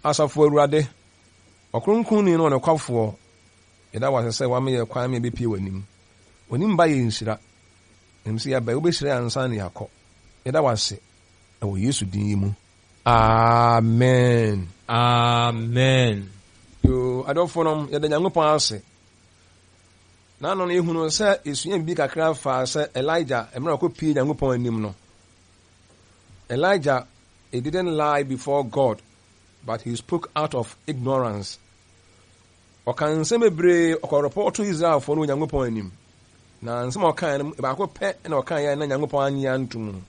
asafo awurade okronkron ni no kwafo yɛda wase sɛ wame yɛ kwan me bepie w'anim onim ba yɛ nhyira emsi ya ba obɛhyira ansa ne yakɔ yɛda wase ɛwɔ Yesu din yi mu amen Amen. yo adɔfo nom yɛda Nyankopɔn ase na no ehunu sɛ esua bi kakra fa sɛ Elijah emra kɔ pie Nyankopɔn anim no. Elijah, he didn't lie before God, but he spoke out of ignorance. Okan semebre okoreport to Israel for no Nyankopɔn anim. Na nsem okan ba ko pɛ na okan ya na Nyankopɔn anya ntum.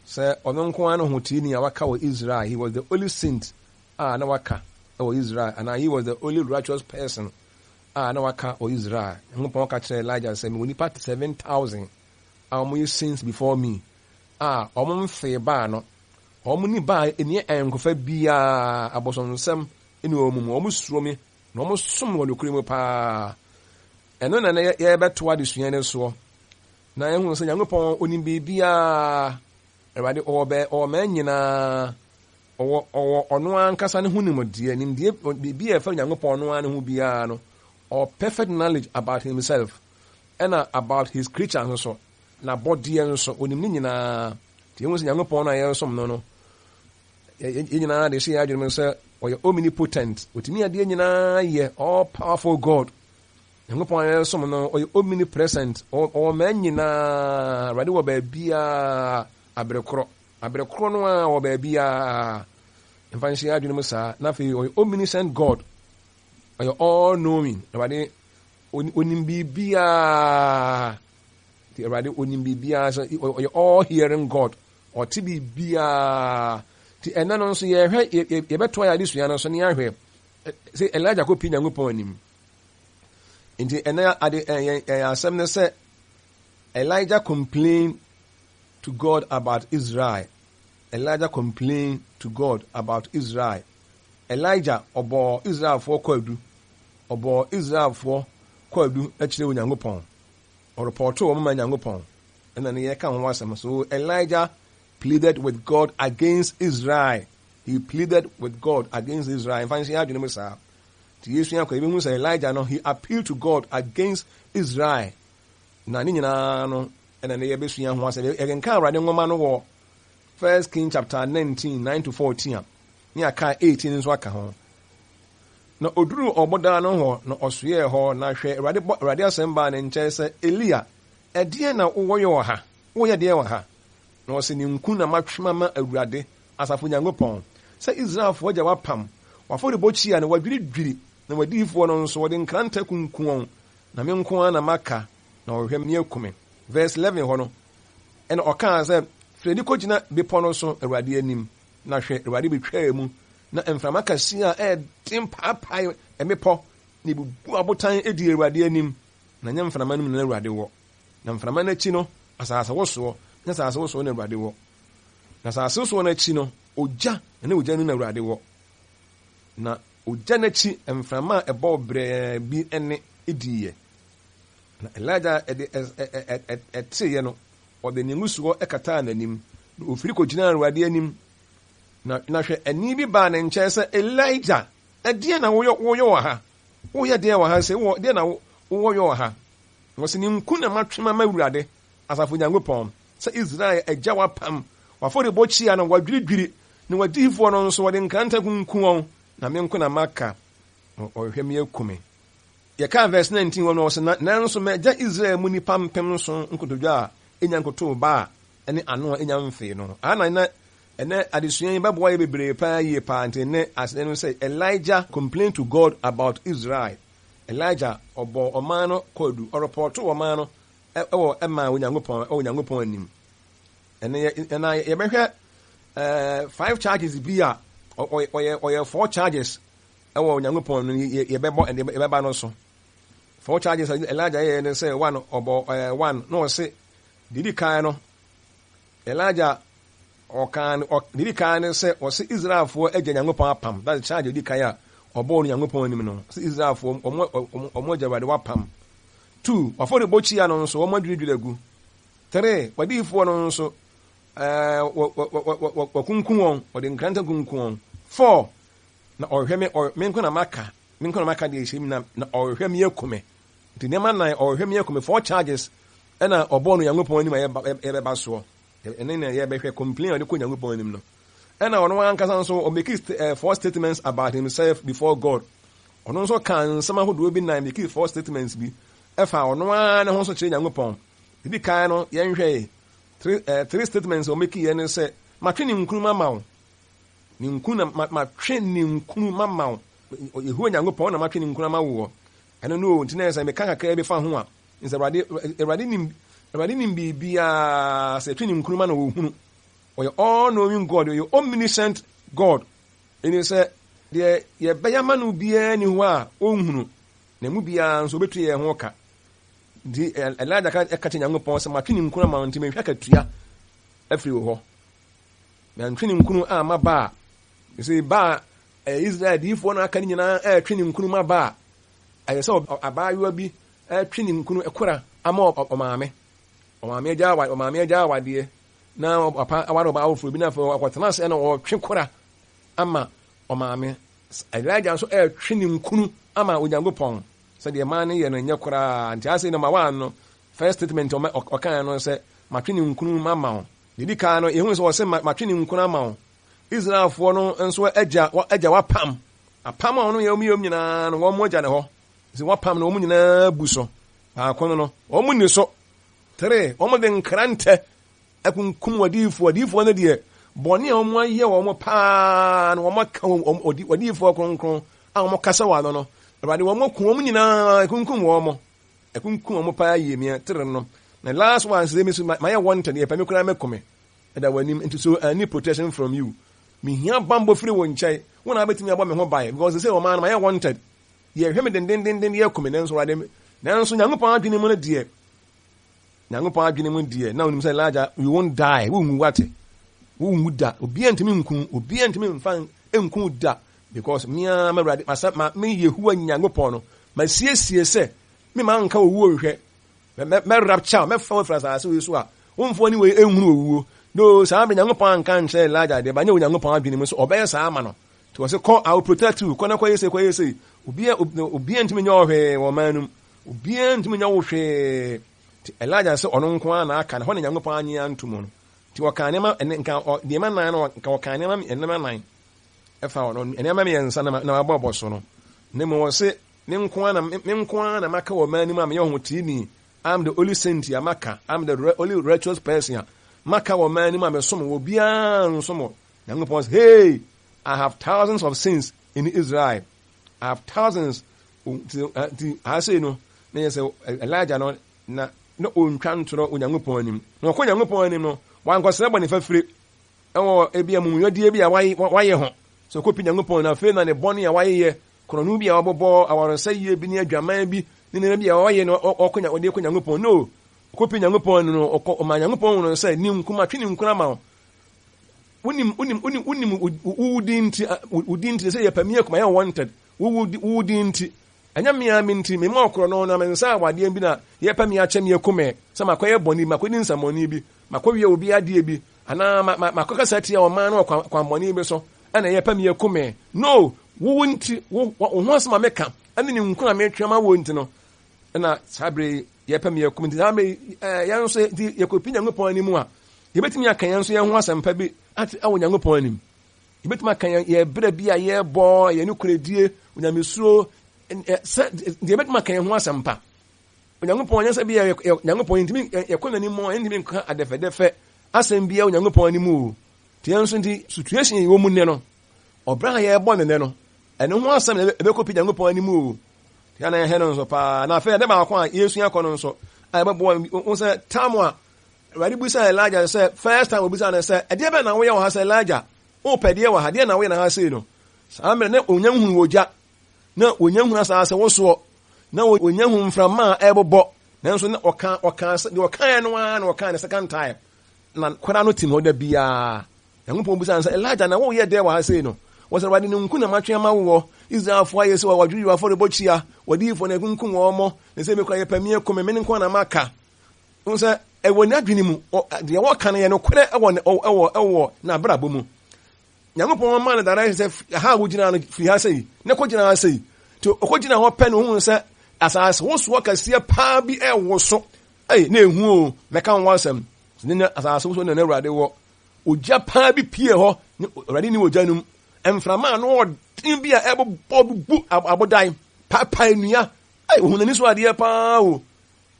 Sɛ ɔno nko ano hoti ni awaka wɔ Israel, he was the only saint na waka wɔ Israel, and he was the only righteous person na waka wɔ Israel. Nyankopɔn ka kyerɛ Elijah sɛ me woni part 7,000 mo saints before me. Ọmụ mfe ba no ọmụ ni ba eni enkofa bia abosonsem eni omumu ọmụ suro mi na ọmụ som wọ lokure mu pa eno na ye beto adesua ne so na ehunu sɛ Nyankopɔn onim bia Awurade o ma nyina o ɔno ankasa ne hunim de nim de bia fa Nyankopɔn no ane hu bia no or perfect knowledge about himself and about his creatures so na body nso onim ni nyina ti ehun se Nyankopɔn na yɛ som no nyina de se adwene sɛ ɔyɛ omnipotent otimi ade nyina yɛ all powerful God. Nyankopɔn yɛ som no ɔyɛ omnipresent o ma nyina rade wɔ ba bia abrekoro no a wɔ ba bia mfanhye adwene mu saa na fe ɔyɛ omniscient God, ɔyɛ all knowing rade onim bia the Erade onim bibia so you all hearing God or tibi bia the enano so ye beto ya disu ya no so ne ahwe say Elijah ko pi Nyankopɔn anim nti ena ade asem ne say Elijah complained to God about Israel. Elijah complained to God about Israel. Elijah obo Israel for kwadu akire Nyankopɔn or reporto o man Nyankopɔn and then ye kan ho asem. So Elijah pleaded with God against Israel. He pleaded with God against Israel. In fact, he had no say. To Yesu yakɔ even say Elijah no, he appealed to God against Israel. Na ni nyina no and then ye besua ho asem. E kan Awurade ngoma no wɔ 1 Kings chapter 19:9-14. Ni aka 18 nso aka ho. Na oduru oboda no ho na osoye ho na hwɛ Awurade asɛm ba ne nkyɛn sɛ Elia ɛdeɛ na woyɛ wɔ ha woyɛ deɛ wɔ ha na ɔsɛ ne nku na matwema ma Awurade asafo Nyankopɔn sɛ Israelfo agya wapam wafɔre bɔkyi a na wadwiridwiri na wadiifoɔ no nso wɔde nkranta kunkuon na me nko na maka na ɔhwɛ me akume. Verse 11 hɔ no ɛna ɔkaa sɛ frɛni kɔgyina bepɔ no so Awurade anim na hwɛ Awurade betwaa mu na mframa kɛse a ɛden paapae emepɔ ne bubu abotan edi Awurade anim na nyɛ mframa no na Awurade wɔ na mframa no akyi no asase wosoɔ na asase wosoɔ na Awurade wɔ na asase wosoɔ no akyi no ogya na ogya no na Awurade wɔ na ogya no akyi mframa a ɛbɔ brɛ bi ene ediye na Elijah ɛteɛ no ɔde ne ngusuɔ ɛkata n'anim na ofiri kɔgyina Awurade anim na hwɛ ani bi ba ne nkyɛn sɛ Elijah ɛdeɛ na woyɛ wɔ ha woyɛ deɛ wɔ ha sɛ wo deɛ na woyɛ wɔ ha wɔsɛ ne nku na matwema ma Awurade asafo Nyankopɔn sɛ Israel agya wapam wafɔre bɔkyi a na wadwiridwiri na wadiifoɔ no nso wɔde nkranta kunku wɔn na me nko na maka ɔhwɛ me akume. Yɛka verse 19 wɔ no wɔsɛ nanso magya Israel mu nipa mpem so nkotodwa a enya nkoto ba a ɛne ano a enya mfee no ana na ɛnɛ adesua yi bɛboa yɛ bebree paa yie paa nti ne asɛde no sɛ Elijah complained to God about Israel. Elijah ɔbɔ ɔman no kɔdu ɔrepɔto ɔman no ɛwɔ ɛma Onyankopɔn anim ɛna yɛbɛhwɛ 5 charges bi a ɔyɛ 4 charges ɛwɔ Onyankopɔn no yɛbɛba no so. 4 charges Elijah yɛ ne sɛ 1 ɔbɔ 1 na ɔse didi kan no Elijah didi kan ne sɛ ɔse Israelfoɔ agya Nyankopɔn apam. That's charge didi kan a ɔbɔ no Nyankopɔn anim no sɛ Israelfoɔ ɔmo agya Awurade wapam. 2 wafɔre bɔkyi ano nso ɔmo adwiridwiri agu. 3 wadiifoɔ no nso wakunkum wɔn wɔde nkranta kunkum wɔn. 4 na ɔhwɛ me nko na maka de ehyɛ mi na ɔhwɛ me akume nti nneɛma nan ɔhwɛ me akume 4 charges ɛna ɔbɔ no Nyankopɔn anim a yɛbɛba soɔ ɛne na yɛbɛhwɛ complain ɔde kɔ Nyankopɔn anim no ɛna ɔno ankasa nso ɔmake 4 statements about himself before God ɔno nso ka nsɛm ahodoɔ bi na make 4 statements bi ɛfa ɔno ne ho nso kyerɛ Nyankopɔn ebi kan no yɛnhwɛ 3 statements ɔmake yɛ ne sɛ matwe ne nkunu mama wo ne nkunu na matwe ne nkunu mama wo Yehowa Nyankopɔn na matwe ne nkunu mama wo ɛno no nti na sɛ meka kakra bi fa ho a nsɛ Awurade nim bibia sɛ twe ne nkunu ma na wo hunu ɔyɛ all knowing God ɔyɛ omniscient God ɛne sɛ deɛ yɛbɛyɛ ma no biara ni hɔ a ɔnhunu na mu biara nso obɛtu yɛ ho ka di Elijah ka kyerɛ Nyankopɔn sɛ matwe ne nkunu ma nti mehwɛ katua afiri wo hɔ mantwe ne nkunu a maba a sɛ ba Israel diifoɔ no aka ne nyinaa ɛtwe ne nkunu ma ba a ɛyɛ sɛ abaayewa bi ɛtwe ne nkunu ɛkora ama ɔmaame agya awadeɛ na papa aware ɔba awoforo bi na afei ɔkɔtena ase na ɔtwe kora ama ɔmaame Elijah nso ɛtwe ne nkunu ama Onyankopɔn sɛdeɛ maa no yɛ no nyɛ koraa nti ase number 1 no first statement ɔkaa no sɛ matwe ne nkunu mama wo didi kaa no yɛhu sɛ ɔsɛ matwe ne nkunu ama wo Israelfoɔ no nso agya wapam apam a ɔno yɛ ɔmu nyinaa no wɔn agya ne hɔ sɛ wapam no wɔn nyinaa bu so baako no wɔn ni so 3 wɔn de nkrantɛ akunkum wadiifoɔ no deɛ bɔne a wɔn ayɛ wɔn paa no wɔn aka wadiifoɔ kronkron a wɔn kasa wɔ ano no Awurade wɔn ko wɔn nyinaa akunkum wɔn paa yie mia 3 no na last one sɛ mi so ma yɛ wanted yɛ pɛ mi koraa mɛkome ɛda w'anim nti so I need protection from you mihia bambɔ firi wɔn nkyɛn wɔn a bɛtumi abɔ me ho ban because they say ɔman no ma yɛ wanted yɛ hwɛ me dendenden yɛ kome nanso Awurade nanso Nyankopɔn adwene mu no deɛ na onim sɛ Elijah you won't die wonwu wate wonwu da obiara ntimi mfa nku da because mea Awurade me Yehowa Nyankopɔn no ma siesie sɛ me ma nka owuo nhwɛ me rapture me fa fra asase we so a womfo ni we ehunu owuo no saa be Nyankopɔn anka nkyɛ Elijah de ba nye Nyankopɔn adwene mu so ɔbɛyɛ saa ama no to wɔse call I will protect you kɔ na kɔ yɛsɛ obiara ntimi nyɛ ɔhwɛ wɔ manum obiara ntimi nyɛ ɔhwɛ Elijah sɛ ɔno nko ara na aka na hɔ ne Nyankopɔn anye antom no ti wɔka nneɛma nka nneɛma nan no nka wɔka nneɛma nan ɛfa ɔno nneɛma mmiɛnsa na wabɔ so no ne mo wɔse me nko ara na maka wɔ manim a meyɛ ho tini I'm the only saint amaka I'm the only righteous person maka wɔ manim a mesom wɔ biara nsom Nyankopɔn sɛ hey I have thousands of sins in Israel I have thousands I say no na yɛ sɛ Elijah no na ontwa ntoro Onyankopɔn anim na ɔkɔ Onyankopɔn anim no wankɔsrɛ bɔ ne fafire ɛwɔ ebi amumuyɔdeɛ bi a wayɛ ho so kɔpi Nyankopɔn na afei na ne bɔne a wayɛ korɔno bi a wabɔbɔ awaresɛ yie bi ne adwaman bi ne nena bi a wayɛ no ɔde kɔ Nyankopɔn no kɔpi Nyankopɔn no ɔma Nyankopɔn no sɛ ni nkuma twe ne nkuna ma wonim wudi nti sɛ yɛpamia kuma yɛ wanted wudi nti ɛnyɛ mmea me nti me ma ɔkorɔ no na me nsa awadeɛ bi na yɛpɛ me akyɛ me akome sɛ makɔyɛ bɔne makɔdi nsamɔne bi makɔwie obi adeɛ bi anaa makɔkasa tia ɔman no kwanbɔne bi so ɛna yɛpɛ me akome no wo nti wo ho asɛm a meka ɛne ne nku na metwea ma wo nti no ɛna saa bere yɛpɛ me akome nti saa bere yɛn nso yɛkɔpi Nyankopɔn anim a yɛbɛtumi aka yɛn nso yɛn ho asɛmpa bi awɔ Nyankopɔn anim yɛbɛtumi aka yɛbrɛ bi a yɛbɔ yɛne koredie onyamesuro deɛ bɛtuma ka yɛn ho asɛmpa Onyankopɔn nyɛ sɛ bi Nyankopɔn ntimi yɛkɔ n'anim ntimi nka adɛfɛdɛfɛ asɛm bia Onyankopɔn anim o nti yɛn nso nti situation yɛwɔ mu nnɛ no ɔbra a yɛbɔ ne nnɛ no ɛno ho asɛm na ɛbɛkɔpi Nyankopɔn anim o nti ana yɛhɛ no nso paa na afei ɛdɛ baako a yɛsua kɔ no nso a yɛbɛbɔ wo sɛ tam a Awurade bisa Elijah sɛ first time obisa no sɛ ɛdeɛ bɛ na woyɛ wɔ ha sɛ Elijah wopɛdeɛ wɔ ha deɛ na woyɛ na ha sei no saa mmerɛ na onya hunu wɔ gya na onya hunu asase wosoɔ na onya hunu mframa a ɛbobɔ nanso na ɔka no a na ɔka the second time na kwara no tim hɔ da biaa Nyankopɔn bisa sɛ Elijah na woyɛ deɛ wɔ ha sei no wɔsɛ Awurade ne nku na matwe ama wɔ Israelfoɔ ayɛ sɛ wɔdwiri afɔrebɔkyia wɔdiifo na kunkum wɔn mo ne sɛ mekɔ yɛpamie kɔmɛ me ne nkɔ na maka wo sɛ ɛwɔ ne adwene mu deɛ wɔka no yɛ no korɛ ɛwɔ na abrabɔ mu Nyankopɔn man da right say ha wo gina no fi ha say ne ko gina ha say to ko gina ho pɛ no hu say asase wo so kase pa bi e wo so na ehu o meka won asem ne asase wo so na Awurade wo ogya pa bi pie ho Awurade ni ogya num emframa no odin bi a ebobu abodan papa enua ohun ani so ade pa o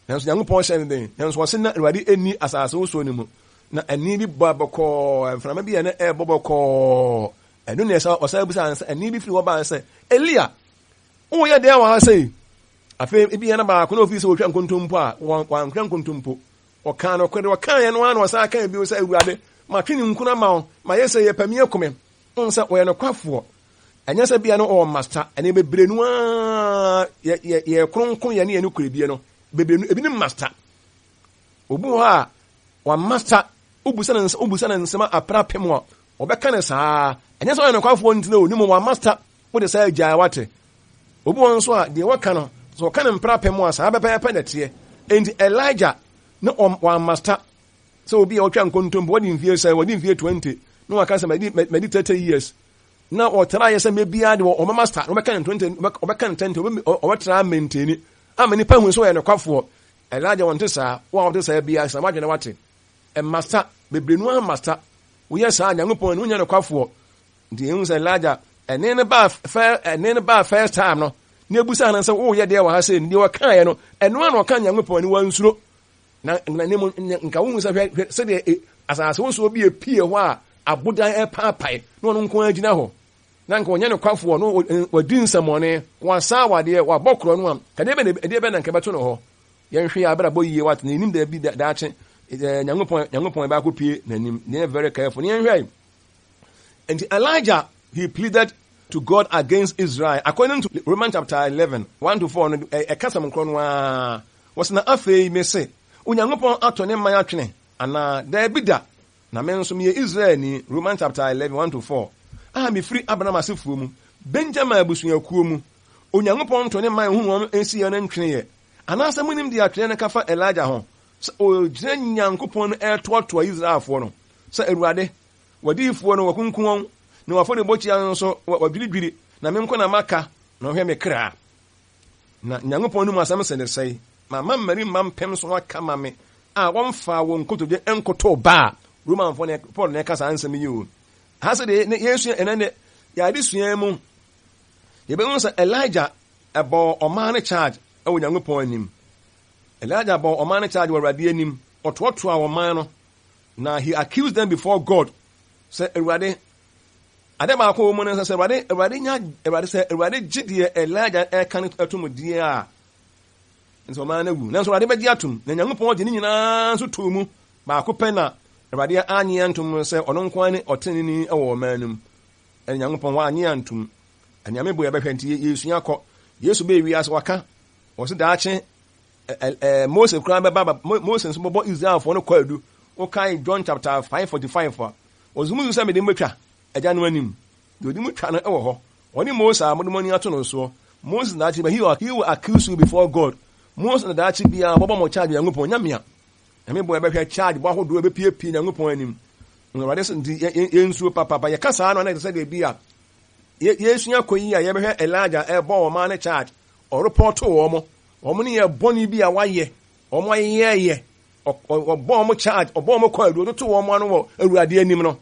nanso Nyankopɔn hyɛ ne den nanso wo se na Awurade eni asase wo so ni mu na ani bi baboko emframa bi na boboko enu ne sa osabusa ansa ani bi firi wo ba ansa Elia wo ye de wa say afi ebi yana ba ko no ofisi wo hwa nkontompo a wan hwa nkontompo o kan no kwede o kan ye no an o sa kan bi o sa Awurade ma twini nkuna ma ma yese ye pamie kome onsa o ye no kwafo anya sa bia no o master ene bebre nu a ye kronkon ye ne no kurebie no bebre nu ebi ne master obu ha wa master ubusa na nsema aprapem a obeka ne saa anya sa o ye no kwafo ntine o ni mo wa master wo de sa agya wate obu won so a de waka no so kan mprapem a saa bepepe na tie enti Elijah na wa master so obi a otwa nkontombo wadi mfie sai wadi mfie 20 no aka say medi 30 years na o try yes me bia de o master no bekan 20 o bekan 10 o try maintain amani pa hu so ye no kwafo Elijah won to saa wa to saa bia sa madwene wate e master bebrenu a master wo yes a Nyankopɔn no nya no kwafo ndi hu say Elijah ene ne ba first time no na ebusa na say wo ye de wa ha say ndi wa kan ye no eno an o kan Nyankopɔn ni wansuro na nemu nka wo se de asase wo so bi epie ho a abodan e paapae no nko agina ho na nka onye ne kwafo no wadi nsamone wasa wade wa bokro no am ka de be na nka beto no ho yen hwe abra boyie wat na nim da bi da che Nyankopɔn ba ko pie na nim ne very careful ne hwe and Elijah he pleaded to God against Israel according to Romans chapter 11 1-4 e kasam kro no a was na afei me se Onyankopɔn ato ne man atwene ana da bi da na me nso me Israel ni Romans chapter 11 1-4 me free Abraham asefuo mu Benjamin abusuakuo mu Onyankopɔn to ne man hu won ensi ya na ntwene ye ana asem nim de atwene ne kafa Elijah ho o gyina Nyankopɔn no etoto Israelfo no sɛ Awurade wadiifo no wakunkun na wafode bochia nso wadwidwiri na me nko na maka na ohwe me kra na Nyankopɔn no mu asem sɛ ne sɛi mama mari mampem so aka ma me a wonfa won kotodwe enkoto ba Roman fo ne Paul ne kasa ansem yi o ha se de Yesu enene ya de sua mu ye be nso Elijah ebo oman charge e wo Nyankopɔn anim Elijah ebo oman charge wo Awurade anim ototo a oman no na he accused them before God say Awurade ade ba ko mu ne say Awurade nya Awurade say Awurade gidie Elijah e kan atumudie a nso ma na gu nanso Awurade be di atum na Nyankopɔn de ni nyina nso to mu ba ko pɛ na Awurade anye antum sɛ ɔno nko ani ɔtenini ɛwɔ manum Nyankopɔn wa anye antum anyame bo ya behwɛ nti Yesu yakɔ Yesu be wi as waka wɔso daache Moses kura be baba Moses nso bɔ Israel fo no kwadu o kai John chapter 5:45 a ozumu sɛ me de metwa agya no anim de odi mutwa no ɛwɔ hɔ ɔne Moses a mo de moni ato no so Moses daache but he will accuse you before God Moses na daache bia bɔbɔ mo charge Nyankopɔn nyamia na me boy be hwe charge bo ahodo be pie Nyankopɔn anim na wade se ndi yensuo papa ye kasa no na se de bia Yesu yakoyi a ye be hwe Elijah e bo wo ma na charge o report wo mo ne ye boni bi a waye o mo ye o bo mo charge o bo mo kwadu to wo mo no wo Awurade anim no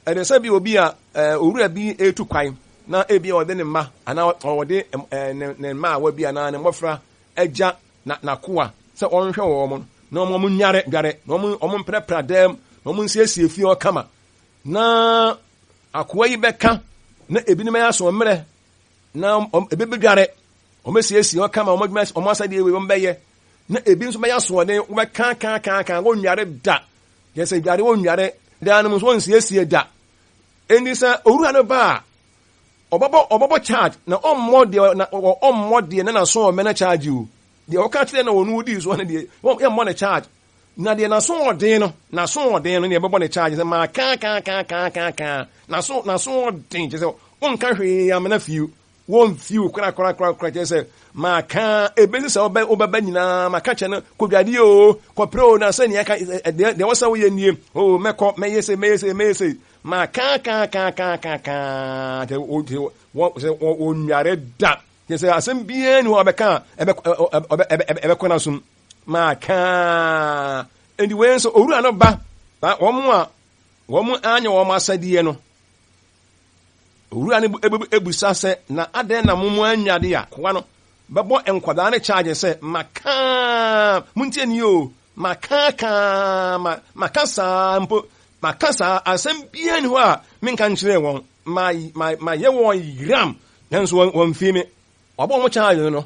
e de se bi obi a owura bi etu kwan na e bi o de ne ma ana o de ne ma wa bi ana ne mofra agya na koa se on hwe wo mo na omo nyare dware na omo mprepra dem na omo nsiesie fie o kama na akoa yi beka na ebinim ya so mre na ebebe dware omo siesie o kama omo asade ewe omo beye na ebi nso beye so de wo beka kan wo nware da ye se dware wo nware da no so nsiesie da eni sa owura no ba obobo charge na ommo de na so o mena charge you de o ka tire na wonu di so na de ye mo na charge na de na so odin no ne bebo na charge se ma kan na so odin je se on ka hwe ya mena fiu won fiu kra je se ma kan ebezi se obeba nyina ma ka che no kodwade o kopre o na se ne ka de wo se wo ye nie o meko meyese ma ka te o nyare da ye say asem bia ni obeka ebe kona sum ma ka endi we so owura no ba womu anya wo masade no owura ne ebusa se na ade na mumu anyade ya kwa no bebo enkwada ne charge se maka muntie ni o makasa mpo makasa asem bia ni ho a menka nkyere won ma ye won yiram nanso won fi me obo mo charge no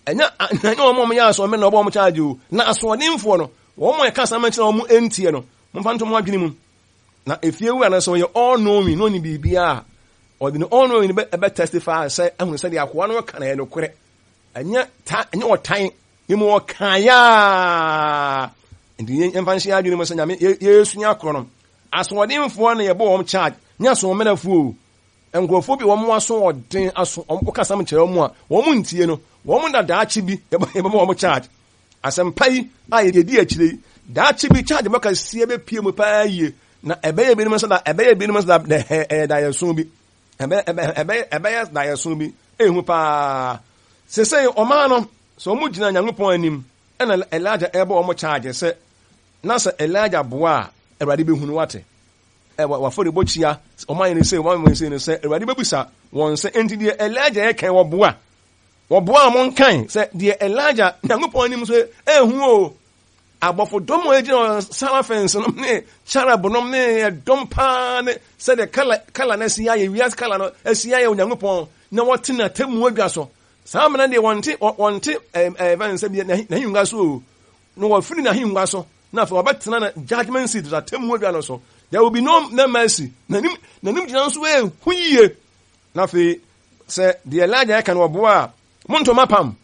enya omo mo ya so me na obo mo charge o na asodinfo no wo mo kasa ma kyere omo entie no mfa nto mo adwene mu na efie wu ana so ye all know me no ni bibia or the all know ni be testify say ehunu say dia kwa no kana ye no kure enya otan imo kaya ndi mfa nhyia adwene mu say nyame yesu nya kro no asodinfo na ye bo wo charge nya so menafu engrofo bi wo mo aso odin aso o kasa ma kyere mo a wo mo ntie no wo mo da daachi bi ye bo wo charge asempai a ye di akire daachi bi charge maka sie be pie mu pa ye na ebeye bi no so da ebeye bi no so da da yeso bi ebeye da yeso bi ehu pa sesey o ma no so mu gina Nyankopɔn anim na Elijah ebe o mo charge se na se Elijah boa Awurade be hunu wate wa fori bochia o man ni se o man se ni se Awurade be busa won se enti de Elijah e kan wo boa mo nkan se de Elijah Nyankopɔn anim so ehu o abofo domo ejina sama fence no ne charabo no ne dompa ne se de kala na sia ye wias kala no sia ye Nyankopɔn na wotina temu adwa so sama na de wonte even se bi na hinga so no wa firi na hinga so na fa obetena na judgment seat that temu adwa no so there will be no mercy nanim gina so huye na fe se de Elijah kan wo boa monto mapam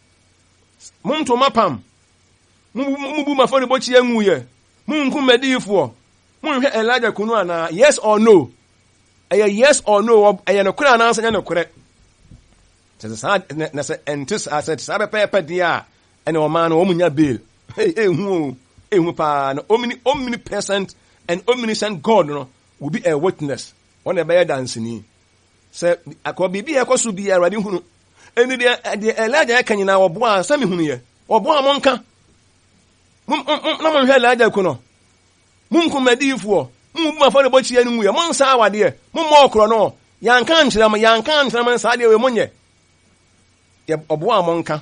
mubu mafori bochi enwuye munku medifo munhwe Elijah kunu ana yes or no yes or no no kura na ansanya no kure tesa na se entis asset sabe pepe dia ene o man o munya bail ehu pa na omnipresent and omniscient God no will be a witness on the bear dancing se akobibi ekoso bi Awurade hunu eni de Elijah kan nyina wo boa sami hunu ye wo boa mo nka na mo hwe Elijah ku no munku medifo mu mafore bochi enu mu ye mo nsa awade mo mo okro no yanka nkyerem nsa de we monye ye oboa mo nka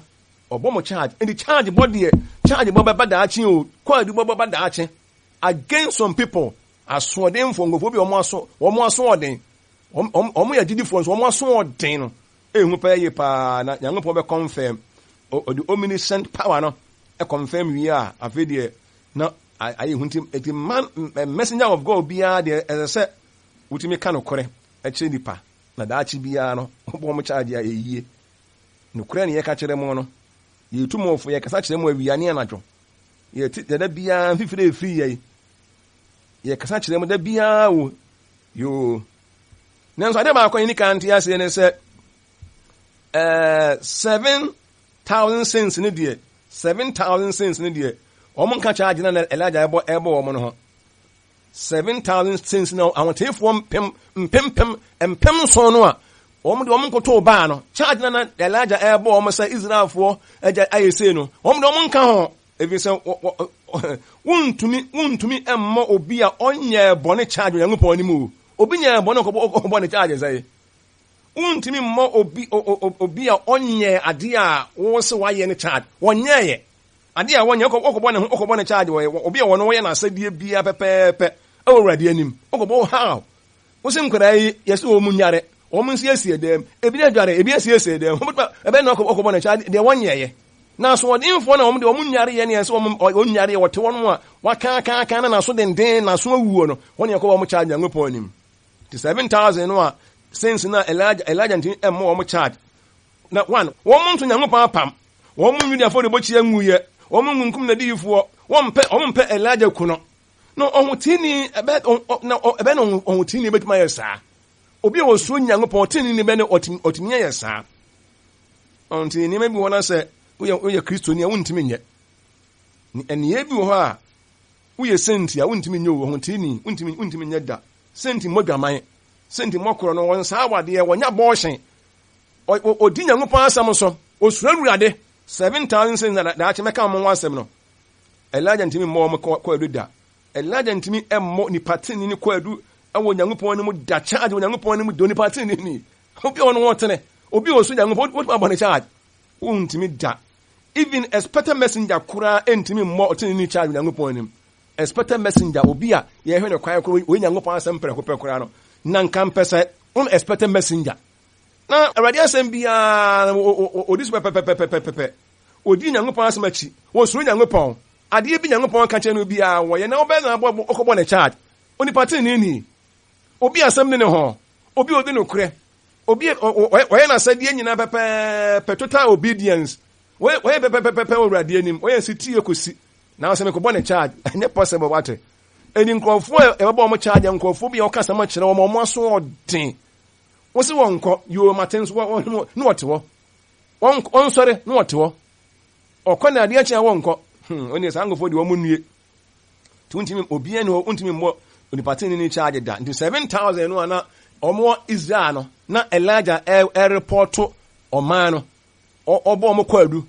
obo mo charge and the charge body charge bo baba da achi o kwadu bo baba da achi against some people asodin fo ngofo bi omo aso odin omo ya gidi fo omo aso odin no ehu pa ye pa na Nyankopɔn be confirm the omniscient power no e confirm we are afedie na ayi huntim eti man messenger of God bia de say utimi ka no kore e kire nipa na da achi bia no bo mo charge ya eyie no kore ne ye ka kire mo no ye tumofo ye kasa kire mo awia ne anadwo ye da bia fifire free ye kasa kire mo da bia wo yo nanso ade ba akwan ni kan tia se ne se 7,000 cents ne die 7,000 cents ne die o mon ka charge na Elijah ebo o mo no 7,000 cents no awotefo mpem so no a o mo de o mon ko to ba no charge na Elijah ebo o mo say Israelfo eja ayese no o mo de o mon ka ho ebi se wuntumi emmo obi a onye bone charge Nyankopɔn ni mu obi nya bone ko bone charge say untimi mo obi a onye ade a wo se waye ne charge wonye ade a wonye okobɔ ne charge obi a wono wo ye na asadie bia pepepe awurade anim okobɔ how wo se nkora yi yesi o munyare o mun sie dem ebi na dware ebi sie dem ebe na okobɔ ne charge de wonye ye na so odinfo na o munyare ye ne yesi o munyare ye wote wono a waka na so den na so awuo no wonye okobɔ mo charge Nyankopɔn anim 7,000 no a since na Elijah ntin emmo wo mo charge na one wo mo nto Nyankopɔn apam wo mo nwudi afọ de bochi enwuye wo mo nkunkum na difo wo mpe Elijah kuno no ohutini ebe no ohutini betima yesa obi wo so Nyankopɔn otini ni be ne otimi yesa onti ni me bi wona se wo Kristo ni wontimi nye eni e bi wo ha wo ye senti a wontimi nye wo ohutini wontimi nye da senti mogaman senti mokoro no won saa wade e wonya boshen odi Nyankopɔn asɛm so osura ruade 7,000 cents na ache meka mo asɛm no Elijah ntimi mo kwadu da Elijah ntimi emmo ni patini ni kwadu awo Nyankopɔn ni mu da charge wo Nyankopɔn ni mu do ni patini ni obi ono wotene obi osu Nyankopɔn what about charge ntimi da even expected messenger kura entimi mo otini ni charge Nyankopɔn ni expected messenger obi a ye hwe ne kwan kro we Nyankopɔn asɛm pere kura no na nkan pese un expected messenger na awurade asɛm bia odi so pepepepepepe odi Nyankopɔn asɛm achi wo suru Nyankopɔn ade bi Nyankopɔn ka kyɛ no bia wo ye na obe na okɔbɔ ne charge oni party ni obi asɛm ne ho obi odi no kure obi oye na sɛde nyina pepe total obedience oye pepe awurade anim oye siti ekosi na asɛm ko bɔ ne charge ne possible wate eni nkrɔfo e bɛbɔ mo charge nkrɔfo bi ɔka sɛm kyerɛ wɔn mo aso ɔden wo se wɔn nkɔ yo maten so wɔn no wɔte hɔ wɔn sɔre no wɔte hɔ ɔkɔ na adeɛ kyerɛ wɔn nkɔ oni sangofo de wɔn nue tuntimi obi ani hɔ untimi mmɔ onipate ni charge da nti 7,000 no ana ɔmo Israel no na Elijah report ɔman no ɔbɔ ɔmo kwadu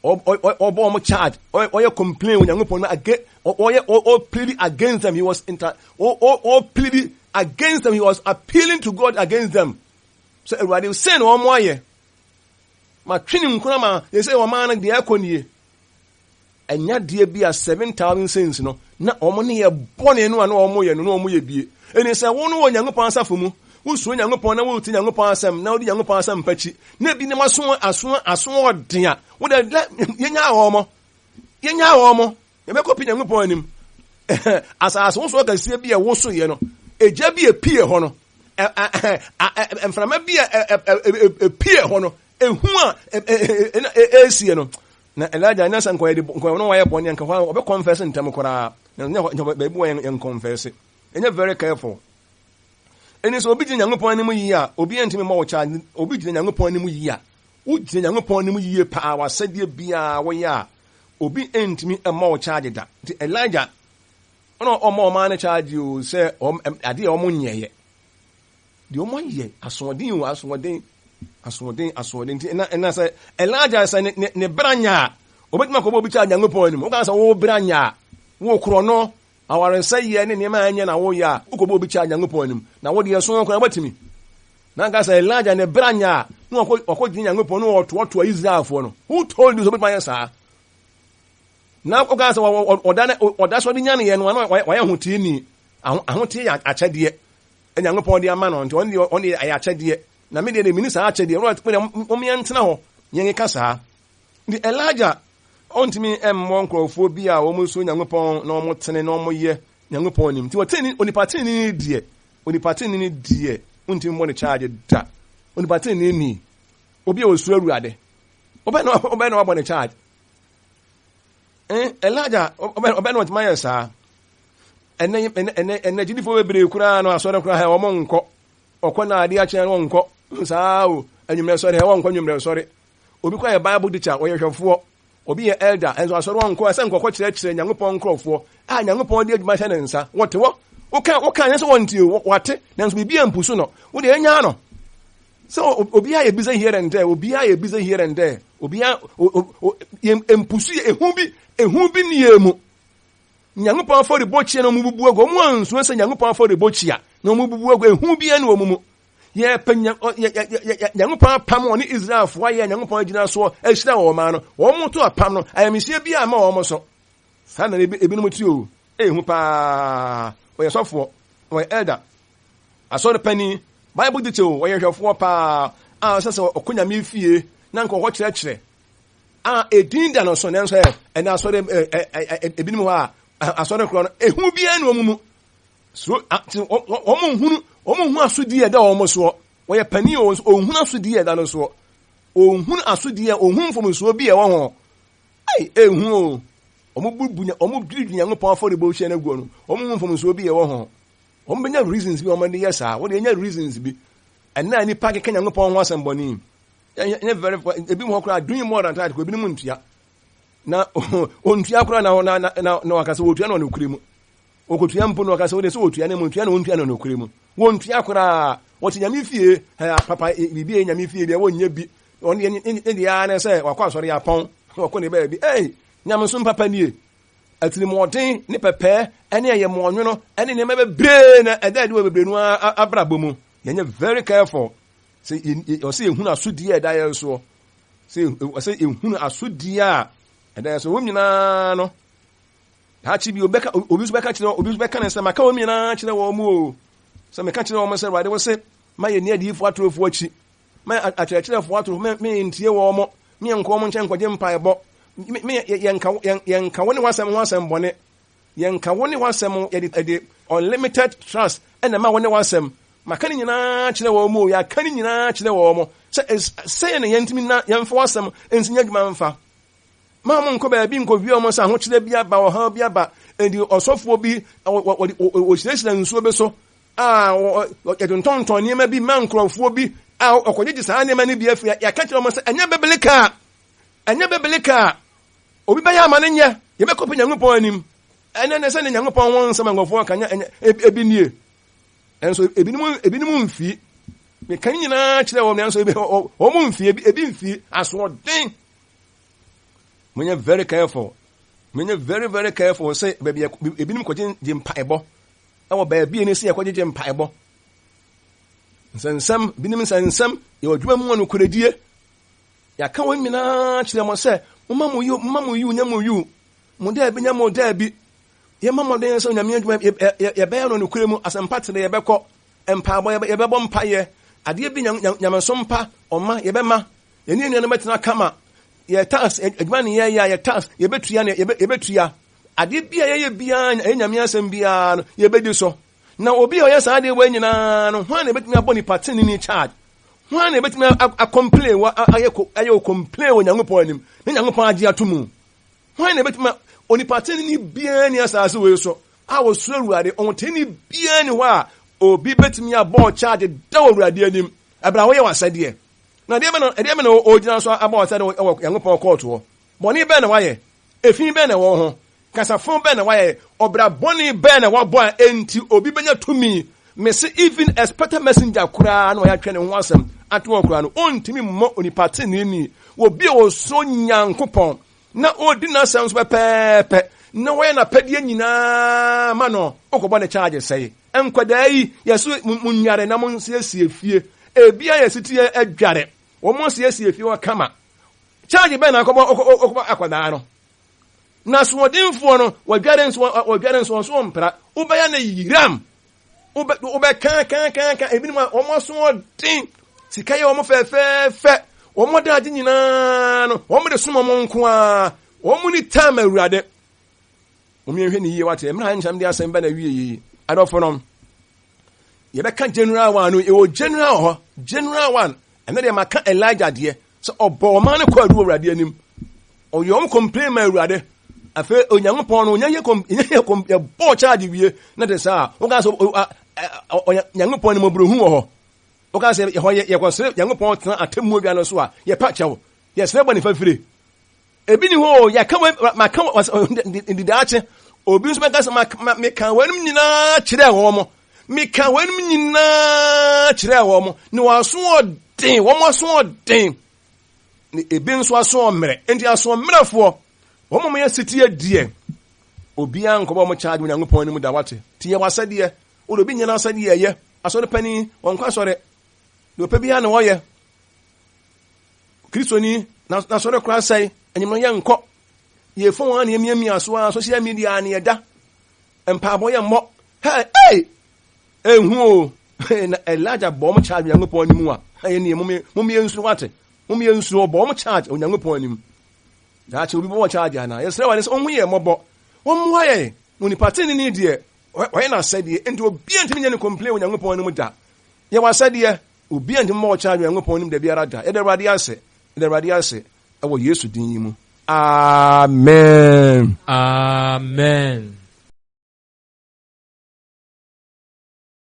ɔbɔ ɔmo charge ɔyɛ complain when Nyankopɔn against ɔyɛ plead against them he was plead against them he was appealing to God against them so everybody say no ɔmo ayɛ ma twini nkuna ma they say ɔman no de akɔnie enya de bia 7,000 cents no na ɔmo ne yɛ bɔne no ana ɔmo yɛ no na ɔmo yɛ bie eni sɛ wo no wɔ Nyankopɔn asafo mu wo suo Nyankopɔn na wo ti Nyankopɔn asɛm na wo di Nyankopɔn asɛm pachi na bi ne maso ɔden a wo da yenya ɔmo ye be ko pi Nyankopɔn anim asase wo so ka sie bia wo so ye no eja bi epie hɔ no emframa bi epie hɔ no ehu a esie no na Elijah na san koyɛ no wayɛ bɔne anka hɔ obe confess ntem koraa na be bi wɔ en confess enye very careful eni so obi gyina Nyankopɔn anim yi a obi entimi ma wo charge obi gyina Nyankopɔn anim yi a wo gyina Nyankopɔn anim yi pa wa sadie bia wo ya obi entimi ma wo charge da nti Elijah ono ɔma na charge o sɛ ade ɔmo nyɛyɛ de ɔmo yɛ asoɔden nti na sɛ Elijah sɛ ne branya obetuma ko obi charge Nyankopɔn anim wo ka sɛ wo branya wo kro no aware sɛ yɛ ne nneɛma anya na wo ya ukobo obi charge Nyankopɔn anim na wo de so ko na batimi na ka sɛ Elijah ne branya no ɔkɔ gyina Nyankopɔn no ɔtoto Israelfo no who told you so betuma yɛ saa na o ka sɛ ɔda so de nya ne yɛ no wayɛ hotie ni ahotie akyɛdeɛ Nyankopɔn de ama no nti ɔne ayɛ akyɛdeɛ na me de minisa akyɛdeɛ ɔmo yɛ ntena hɔ yɛn ka saa ndi Elijah ontimi mmɔ nkrɔfo bi a wɔn so Nyankopɔn na wɔn tene na wɔn yɛ Nyankopɔn nim ti wɔtene onipatene ni die ontimi mmɔ ne charge da onipatene ni obi a osuro awurade obɛ na wabɔ ne charge Elijah obɛ na wɔtema yɛ saa ene jidifo bebre kura no asɔre kura ha wɔn nkɔ ɔkɔ na ade akyɛ no nkɔ saa o anwumre sɔre ha wɔn nkɔ anwumre sɔre obi kɔ yɛ Bible teacher ɔyɛ hwɛfoɔ obi yɛ elder enso asɔre wɔn nkɔ ɛsɛ nkɔkɔ kyerɛkyerɛ Nyankopɔn nkrɔfoɔ a Nyankopɔn de adwuma hyɛ ne nsa wɔte wɔ woka nyɛ sɛ wɔn tie wɔte nanso bibi ampusu no wo de enya no so obi a yɛ biza here and there obi a yɛ biza here and there obi a empusu ehu bi nie mu Nyankopɔn afɔ de bɔkyia na mu bubu ago mu anso sɛ Nyankopɔn afɔ de bɔkyia na mu bubu ago ehu bi ane wɔ mu ye panya Nyankopɔn apam wɔ ne Israelfo ayɛ Nyankopɔn gyina so ahyira wɔ ma no wɔn to apam no ayamhyia bi ama wɔn so saa na ebinom ti o ehu pa wɔyɛ sɔfo wɔyɛ elder asɔre pani Bible teacher wɔyɛ hwɛfo pa a sɛ ɔkonya me fie na nkɔ kyerɛkyerɛ a edin da no so nanso ɛna asɔre ebinom hɔ a asɔre kro no ehu bi ane wɔ mu so wɔn hu asodi da wɔn so wɔyɛ pani ohun asodi da no so ohun asodi ohun fom so bi ɛwɔ ho ai ehu o wɔn bubunya wɔn didi Nyankopɔn afɔ de bo hye na gu no wɔn hu fom so bi ɛwɔ ho wɔn benya reasons bi wɔn de yɛ saa wɔn de nya reasons bi ɛna ni pa keka Nyankopɔn ho asɛmbɔni ɛnyɛ very ebi mo kora doing more than that ko ebi mu ntua na ontua kora na wakasa wotua na onukure mu okotua mpo no kasa wo de so otua ne montua ne wontua ne no kure mu wontua kora wo nyame fie papa bibi nyame fie bia wonnya bi on de ya na say wakwa asori ya pon wakọ ne ba bi nyame so papa nie atini modern ne pepe ene ye monwono ene ne mebebre na edade we bebre nu abrabo mu yenye very careful say ehunu asodi eda ye so say ehunu asodi a eda ye so wo nyina no ha chi bi obeka obi beka na se maka wo nyina kire wo mu o se meka kire wo mo se wade wo se ma ye ne adifo atorofo achi ma akyerɛkyerɛfo ato me ntie wo mo me nko mo nkyɛn kwaje mpaebɔ me yenka wo ne wasɛm ho asɛm bɔne yenka wo ne wasɛm yɛde unlimited trust ɛna ma wo ne wasɛm maka ne nyinaa kyerɛ wo mo ya ka ne nyinaa kyerɛ wo mo sɛ ne yɛntimi na yɛmfa wasɛm ensinya dwuma mfa ma mo nkɔ baabi nkɔ wie mo sa ho kyerɛ bi aba wɔ ha bi aba edi ɔsɔfo bi o hyerɛhyerɛ nsuo bi so yɛtontonton nneɛma bi ma nkurɔfoɔ bi ɔkɔgyegye saa nneɛma no bi afiri yɛka kyerɛ mo sɛ ɛnyɛ bebeleka obi bɛyɛ ama no nyɛ yɛbɛkɔpɛ Nyankopɔn anim ɛnɛ ne sɛ ne Nyankopɔn ho nsɛm nkurɔfoɔ ka ebi nie ɛnso ebinom mfi meka nyinaa kyerɛ wɔm nanso wɔn mfi ebi mfi asoɔden monyɛ very careful very careful sɛ baabi ebinom kɔgye mpaebɔ ɛwɔ baabi ne sɛ yɛkɔgye mpaebɔ nsɛnsɛm binom nsɛnsɛm yɛwɔ dwuma mu no koredie yɛaka wɔn nyinaa kyerɛ mo sɛ mma mo yu nya mo yu mo da bi nya mo da bi yɛma mo den sɛ nyame adwuma yɛbɛyɛ no kure mu asɛmpa tere yɛbɛkɔ mpaabɔ yɛbɛbɔ mpayɛ adeɛ bi nyameso mpa ɔma yɛbɛma yɛne nua no bɛtena kama yɛ tax adwuma ne yɛ tax yɛbɛtua adeɛ bi a yɛyɛ biara ɛyɛ nyame asɛm biara no yɛbɛdi so na obi a ɔyɛ saa adeɛ wɔ nyinaa no hwan na ɛbɛtumi abɔ nipa tene ne charge hwan na ɛbɛtumi acomplain ayɛ complain wɔ Nyankopɔn anim ne Nyankopɔn agye ato mu hwan na ɛbɛtumi onipa tene ne biara ne asase wɔ so a wɔsoro Awurade ɔntene ne biara ne hɔ a obi bɛtumi abɔ charge da wɔ Awurade anim abra wɔyɛ wasɛdeɛ na deɛ bɛ na ogyina so abɔ wasɛdeɛ wɔ Nyankopɔn court hɔ bɔne bɛn na wayɛ efi bɛn na wɔ ho kasafo bɛn na wayɛ ɔbra bɔne bɛn na wabɔ a enti obi bɛnya tumi mese even expected messenger koraa na ɔyɛ atwɛ ne ho asɛm atoɔ koraa no ɔntumi mmɔ onipa tene ni obi a ɔso Nyankopɔn na odi n'asɛm so pɛpɛɛpɛ na wɔyɛ n'apɛdeɛ nyinaa ma no ɔkɔbɔ ne charge sɛe nkwadaa yi yɛso mu nyare na mo nsiesie fie ebia yɛsitie adware wɔn mo nsiesie fie wɔ kama charge bɛn na akɔbɔ akwadaa no na soɔdenfoɔ no wɔdware nso so mpra wobɛyɛ ne yiram wobɛka ebinom a wɔn asoɔden sika yɛ wɔn fɛfɛɛfɛ wɔn da agye nyinaa no wɔn de som wɔn nko a wɔn ni time Awurade wɔn yɛhwɛ ne yie wate mmerɛ nkyɛn de asɛm bɛ na wie yie adɔfo no yɛbɛka general one no ɛwɔ general one ɛnɛ deɛ maka Elijah deɛ sɛ ɔbɔ ɔman no kɔ adu Awurade anim ɔyɛ wɔn complain ma Awurade afei Onyankopɔn no yɛ bɔ charge wie na de saa woka sɛ Nyankopɔn no mɔbrohu wɔ hɔ woka sɛ yɛkɔsrɛ Nyankopɔn tena atemmuo bia no so a yɛpa kyɛw yɛsrɛ bɔ ne fafire ebi ni hɔ yɛka maka ndidaakye obi nso bɛka sɛ meka wɔnom nyinaa kyerɛ wɔn mo meka wɔnom nyinaa kyerɛ wɔn mo ne wɔn asoɔden ne ebi nso asoɔmmerɛ enti asoɔmmerɛfoɔ wɔn mo yɛ sitie deɛ obiara nkɔbɔ mo charge Nyankopɔn ne mu da wate tie wasɛdeɛ wo obi nyina asɛdeɛ yɛ asɔre pani wɔn kwa sɔre ne opa biara na wɔyɛ kristoni na sɔre kora sɛe anyim yɛ nkɔ yɛ fon wɔn ne miamia so a social media ne yɛda mpaabɔ yɛ mmɔ hey ehu o na Elijah bɔ mo charge Nyankopɔn ne mu a ɛyɛ ne mo yɛ nsu wate mo yɛ nsu bɔ mo charge Nyankopɔn ne mu daakye obi bɔ charge ana yɛsrɛ wale sɛ ɔho yɛ mmɔbɔ wɔn mo ayɛ onipa tene ne deɛ wɔyɛ na asɛdeɛ enti obi ntimi nyɛ ne complain Nyankopɔn ne mu da yɛ wasɛdeɛ obi ntimi mmɔ charge Nyankopɔn ne mu da biara da yɛde Awurade ase ɛwɔ Yesu din yi mu amen.